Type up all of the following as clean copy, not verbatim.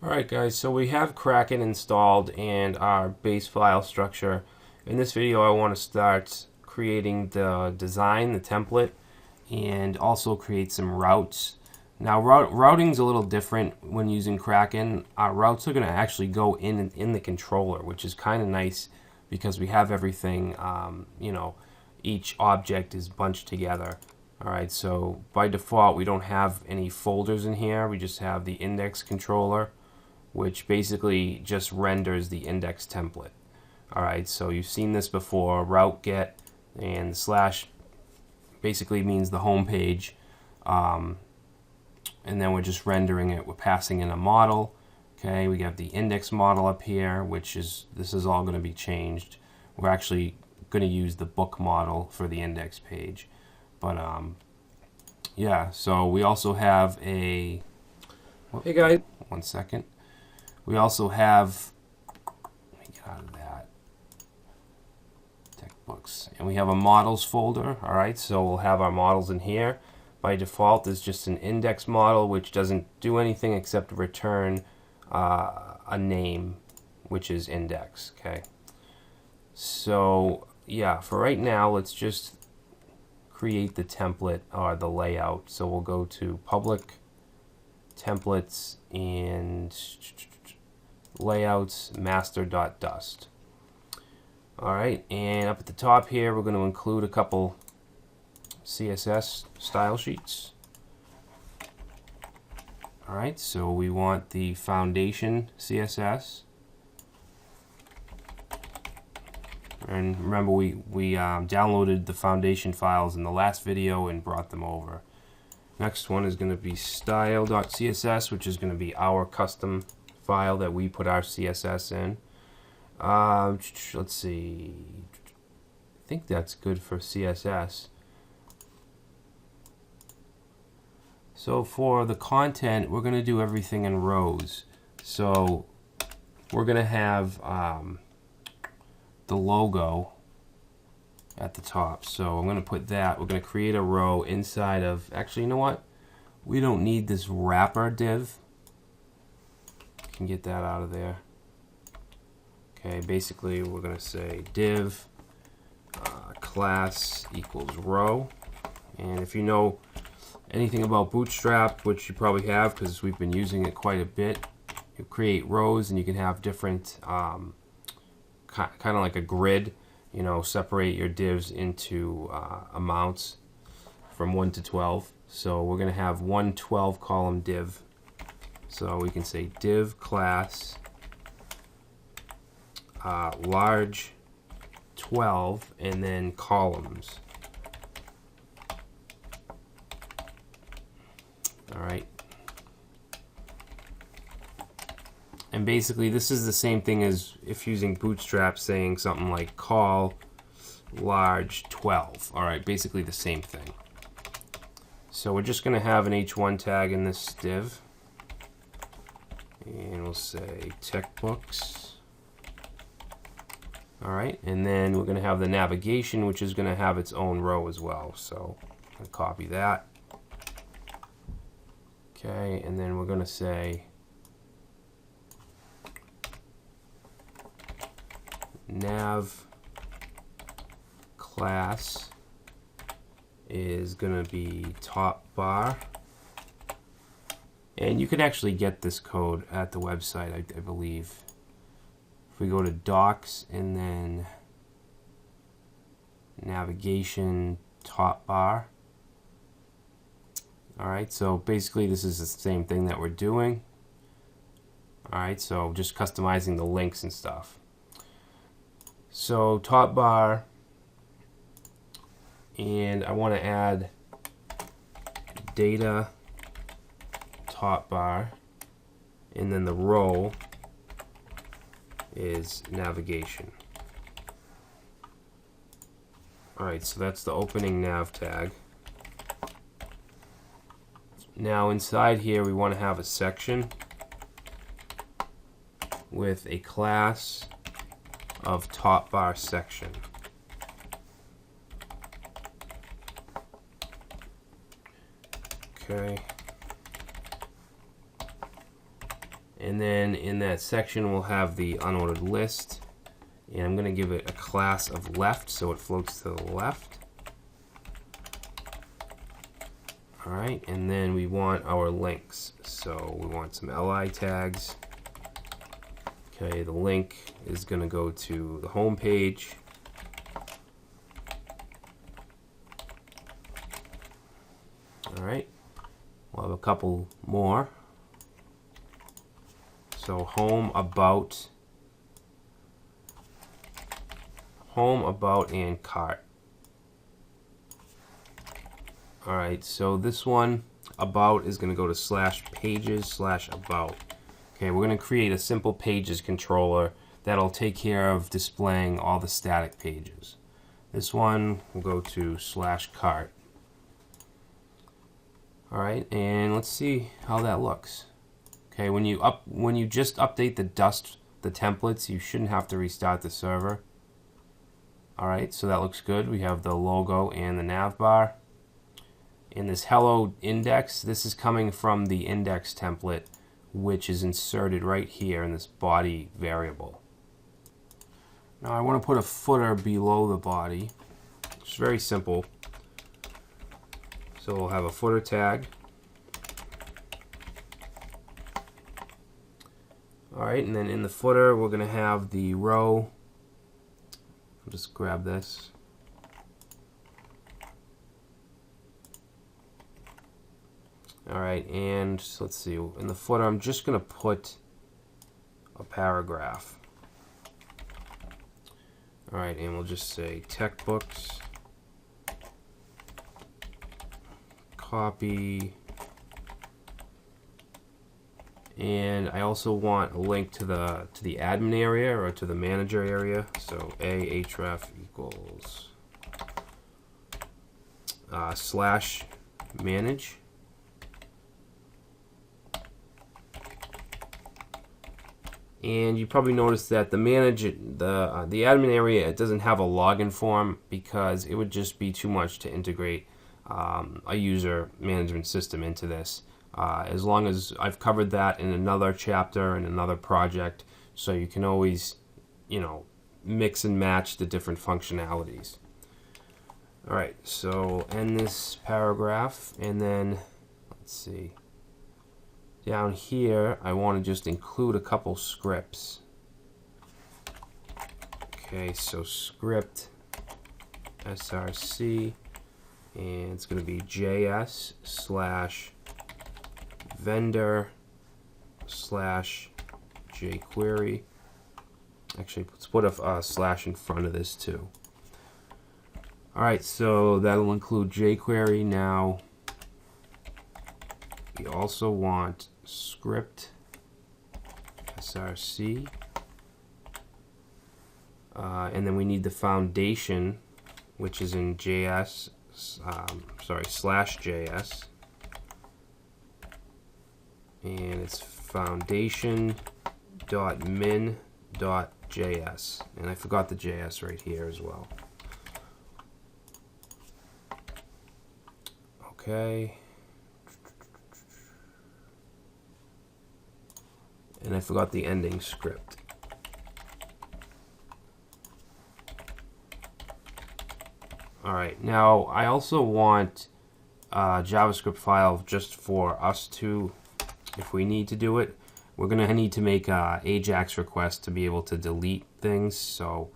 Alright guys, so we have Kraken installed and our base file structure. In this video I want to start creating the design, the template, and also create some routes. Now routing is a little different when using Kraken. Our routes are going to actually go in the controller, which is kind of nice because we have everything, each object is bunched together. Alright, so by default we don't have any folders in here, we just have the index controller, which basically just renders the index template. Alright, so you've seen this before, route get, and the slash basically means the home page, and then we're just rendering it. We're passing in a model. Okay, we have the index model up here, this is all going to be changed. We're actually going to use the book model for the index page. But yeah, so we also have a, hey guys, one second. We also have, let me get out of that, textbooks, and we have a models folder. Alright, so we'll have our models in here. By default is just an index model, which doesn't do anything except return a name, which is index. Okay, so yeah, for right now let's just create the template or the layout. So we'll go to public templates and layouts master.dust. Alright, and up at the top here we're going to include a couple CSS style sheets. Alright, so we want the foundation CSS. And remember we downloaded the foundation files in the last video and brought them over. Next one is going to be style.css, which is going to be our custom file that we put our CSS in. Let's see. I think that's good for CSS. So for the content, we're going to do everything in rows. So we're going to have the logo at the top. So I'm going to put that. We're going to create a row inside of, actually, you know what? We don't need this wrapper div. Can get that out of there. Okay, basically we're going to say div class equals row. And if you know anything about Bootstrap, which you probably have because we've been using it quite a bit, you create rows and you can have different kind of like a grid, separate your divs into amounts from 1 to 12. So we're going to have one 12 column div. So we can say div class large 12 and then columns. Alright. And basically this is the same thing as if using Bootstrap, saying something like call large 12. Alright, basically the same thing. So we're just going to have an h1 tag in this div. And we'll say textbooks. Alright, and then we're going to have the navigation, which is going to have its own row as well. So I'm going to copy that. Okay, and then we're going to say nav class is going to be top bar. And you can actually get this code at the website, I believe. If we go to docs and then navigation top bar. Alright, so basically this is the same thing that we're doing. Alright, so just customizing the links and stuff. So top bar, and I want to add data top bar, and then the row is navigation. Alright, so that's the opening nav tag. Now inside here we want to have a section with a class of top bar section. Okay. And then in that section we'll have the unordered list, and I'm going to give it a class of left so it floats to the left. Alright, and then we want our links, so we want some li tags. Okay, the link is going to go to the home page. Alright, we'll have a couple more. So home, about, and cart. Alright, so this one, about, is going to go to /pages/about. Okay, we're going to create a simple pages controller that'll take care of displaying all the static pages. This one will go to /cart. Alright, and let's see how that looks. Okay, when you just update the templates, you shouldn't have to restart the server. Alright, so that looks good. We have the logo and the nav bar. In this hello index, this is coming from the index template, which is inserted right here in this body variable. Now I want to put a footer below the body. It's very simple. So we'll have a footer tag. Alright, and then in the footer we're going to have the row. I'll just grab this. Alright, and let's see, in the footer I'm just going to put a paragraph. Alright, and we'll just say tech books, copy, and I also want a link to the admin area or to the manager area. So ahref equals /manage. And you probably noticed that the admin area, it doesn't have a login form because it would just be too much to integrate a user management system into this. As long as I've covered that in another chapter in another project, so you can always, mix and match the different functionalities. All right, so end this paragraph, and then let's see. Down here, I want to just include a couple scripts. Okay, so script src, and it's going to be JS/vendor/jQuery. Actually, let's put a slash in front of this too. Alright, so that'll include jQuery. Now, we also want script src, and then we need the foundation, which is in JS, /JS, and it's foundation.min.js, and I forgot the JS right here as well. Okay. And I forgot the ending script. Alright, now I also want a JavaScript file just for us to, if we need to do it. We're going to need to make a AJAX request to be able to delete things, so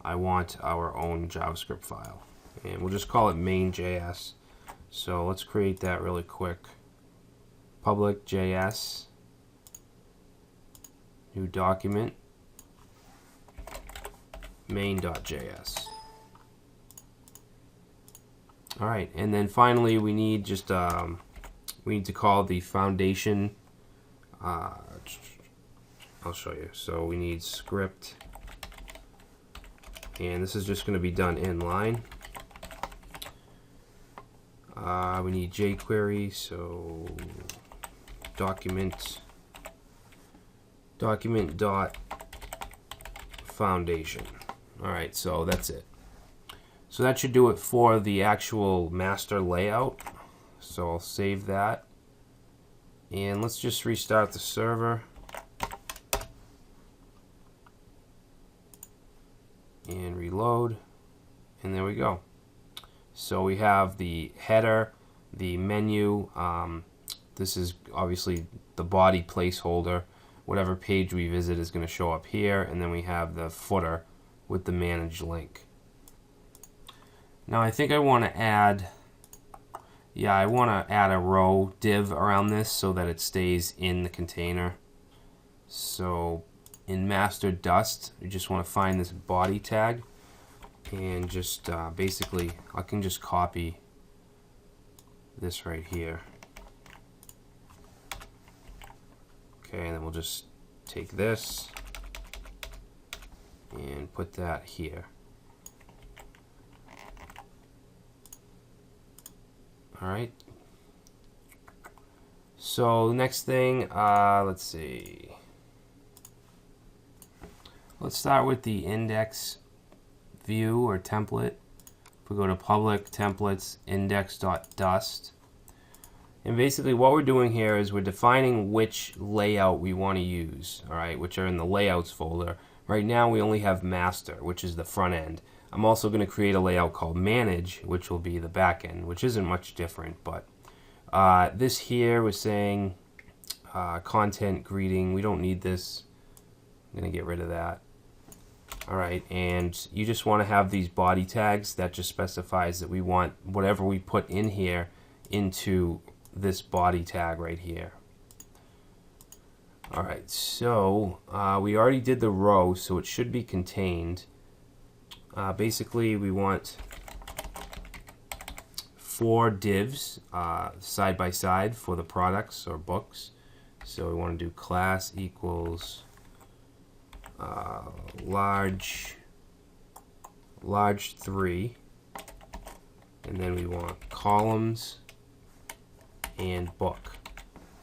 I want our own JavaScript file. And we'll just call it main.js. So let's create that really quick. Public JS. New document, main.js. All right, and then finally we need just we need to call the foundation. I'll show you. So we need script, and this is just going to be done inline. We need jQuery, so document.foundation. Alright, so that's it. So that should do it for the actual master layout. So I'll save that. And let's just restart the server. and reload, and there we go. So we have the header, the menu, this is obviously the body placeholder. Whatever page we visit is going to show up here, and then we have the footer with the manage link. Now I think I want to add, I want to add a row div around this so that it stays in the container. So in master dust, you just want to find this body tag and just basically I can just copy this right here. Okay, and then we'll just take this and put that here. Alright. So next thing, let's see. Let's start with the index view or template. If we go to public templates index.dust. And basically what we're doing here is we're defining which layout we want to use, alright, which are in the layouts folder. Right now we only have master, which is the front end. I'm also going to create a layout called manage, which will be the back end, which isn't much different, but this here was saying content greeting. We don't need this. I'm going to get rid of that. Alright, and you just want to have these body tags that just specifies that we want whatever we put in here into this body tag right here. Alright, so we already did the row, so it should be contained. Basically, we want 4 divs side by side for the products or books. So we want to do class equals large 3, and then we want columns and book.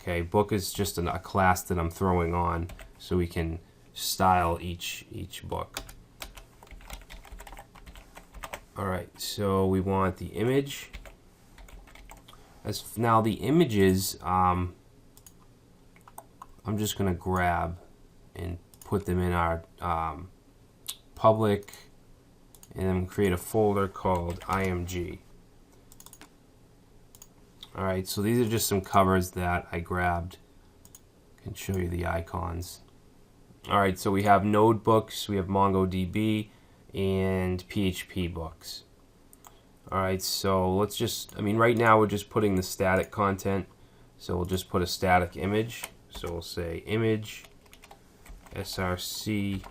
Okay, book is just a class that I'm throwing on so we can style each book. Alright, so we want the image. Now the images, I'm just going to grab and put them in our public, and then create a folder called IMG. Alright, so these are just some covers that I grabbed. I can show you the icons. Alright, so we have Node books, we have MongoDB, and PHP books. Alright, so let's just, right now we're just putting the static content, so we'll just put a static image. So we'll say image src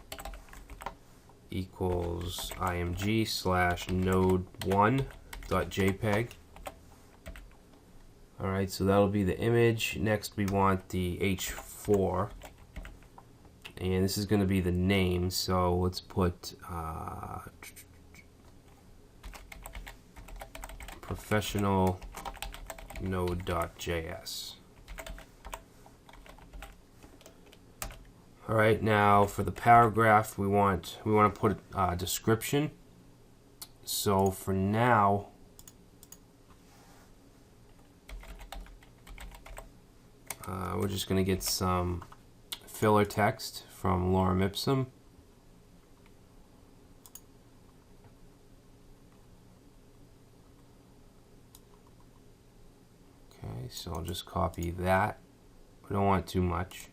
equals img slash node1.jpg. Alright, so that'll be the image. Next we want the h4, and this is going to be the name, so let's put professional node.js. Alright, now for the paragraph we want to put a description. So for now, we're just going to get some filler text from Lorem Ipsum. Okay, so I'll just copy that. We don't want too much.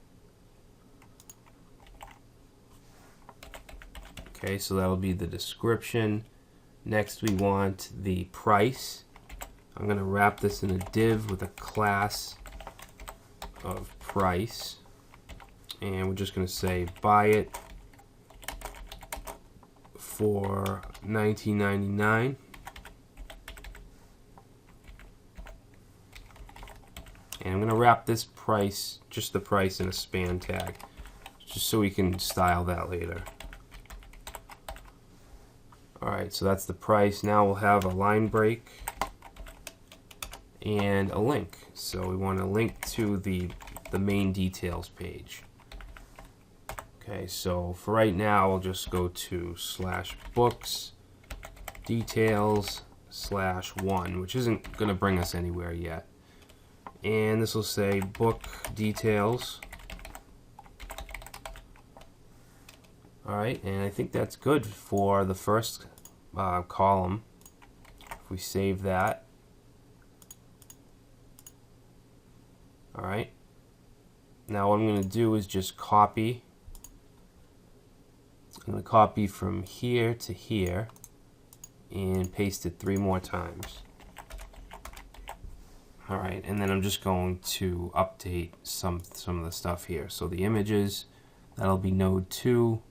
Okay, so that'll be the description. Next we want the price. I'm going to wrap this in a div with a class of price, and we're just going to say buy it for $19.99. And I'm going to wrap this price, just the price, in a span tag, just so we can style that later. Alright, so that's the price. Now we'll have a line break and a link. So we want to link to the main details page. Okay, so for right now, I'll just go to /books details /1, which isn't going to bring us anywhere yet. And this will say book details. Alright, and I think that's good for the first column. If we save that. Alright. Now what I'm going to do is just copy. I'm going to copy from here to here and paste it 3 more times. Alright, and then I'm just going to update some of the stuff here. So the images, that'll be node 2,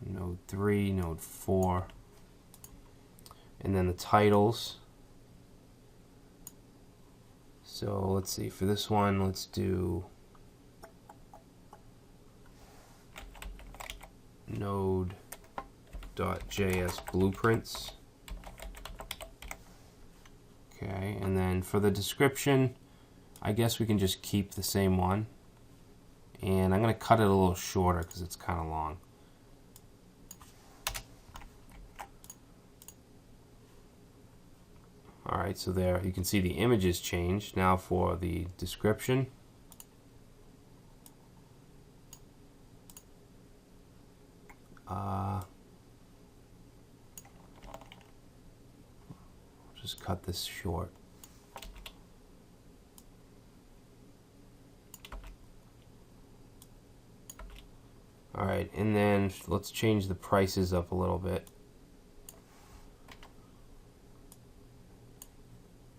node 3, node 4, and then the titles. So let's see, for this one, let's do node.js blueprints. Okay, and then for the description, I guess we can just keep the same one. And I'm going to cut it a little shorter because it's kind of long. Alright, so there you can see the images changed. Now for the description. Just cut this short. Alright, and then let's change the prices up a little bit.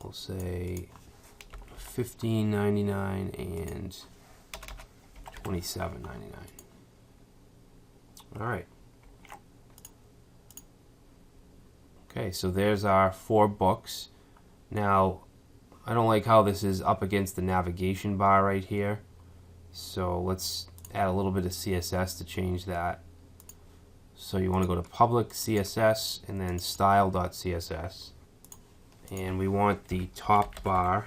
We'll say $15.99 and $27.99. Alright. Okay, so there's our 4 books. Now, I don't like how this is up against the navigation bar right here. So let's add a little bit of CSS to change that. So you want to go to public CSS and then style.css. And we want the top bar.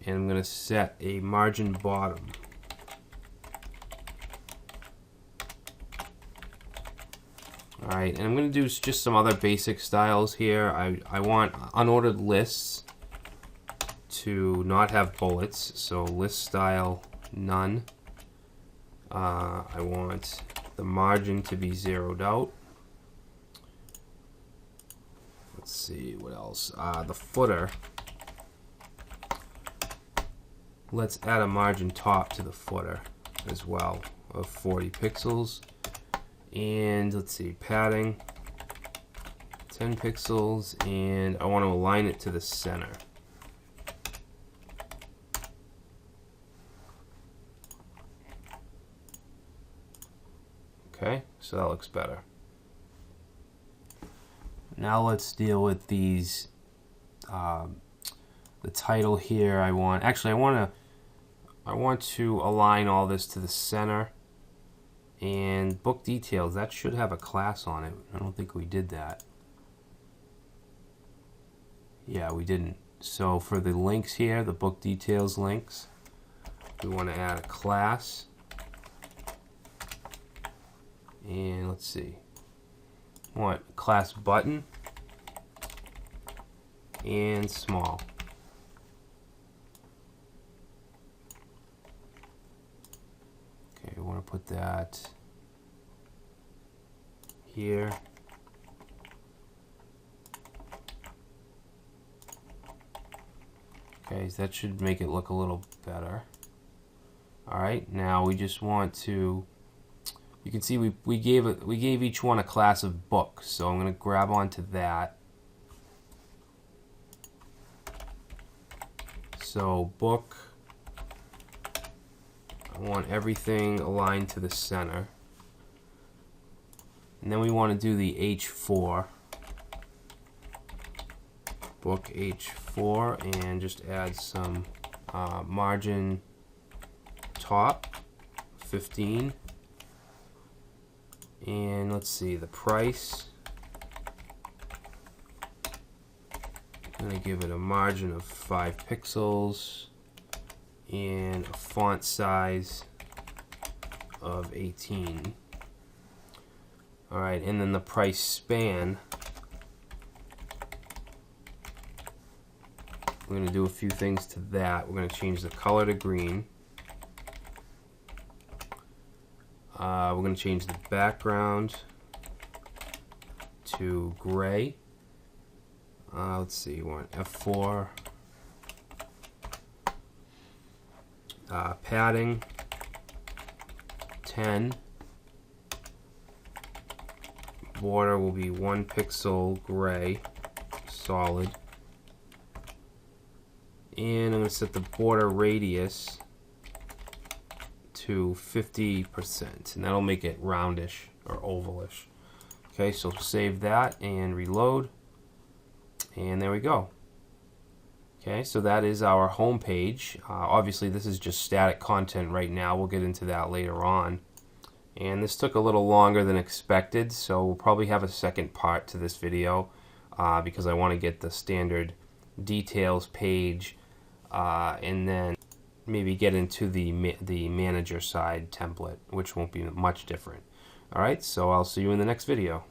And I'm going to set a margin bottom. Alright, and I'm going to do just some other basic styles here. I want unordered lists to not have bullets, so list style none. I want the margin to be zeroed out. Let's see, what else? The footer. Let's add a margin top to the footer as well of 40 pixels. And let's see, padding 10 pixels, and I want to align it to the center. Okay, so that looks better. Now let's deal with these. The title here, I want to align all this to the center. And book details, that should have a class on it. I don't think we did that. Yeah, we didn't. So for the links here, the book details links, we want to add a class. And let's see. I want class button and small. Okay, we want to put that here. Okay, so that should make it look a little better. Alright, now we just want to, you can see we gave each one a class of book, so I'm going to grab onto that. So book, I want everything aligned to the center. And then we want to do the H4. Book H4, and just add some margin top 15. And let's see, the price, I'm going to give it a margin of 5 pixels and a font size of 18. Alright, and then the price span, we're going to do a few things to that. We're going to change the color to green. We're going to change the background to gray. Let's see, we want F4. Padding 10. Border will be 1 pixel gray, solid. And I'm going to set the border radius to 50%, and that'll make it roundish or ovalish. Okay, so save that and reload, and there we go. Okay, so that is our home page. Obviously this is just static content right now. We'll get into that later on. And this took a little longer than expected, so we'll probably have a second part to this video because I want to get the standard details page and then maybe get into the manager side template, which won't be much different. Alright, so I'll see you in the next video.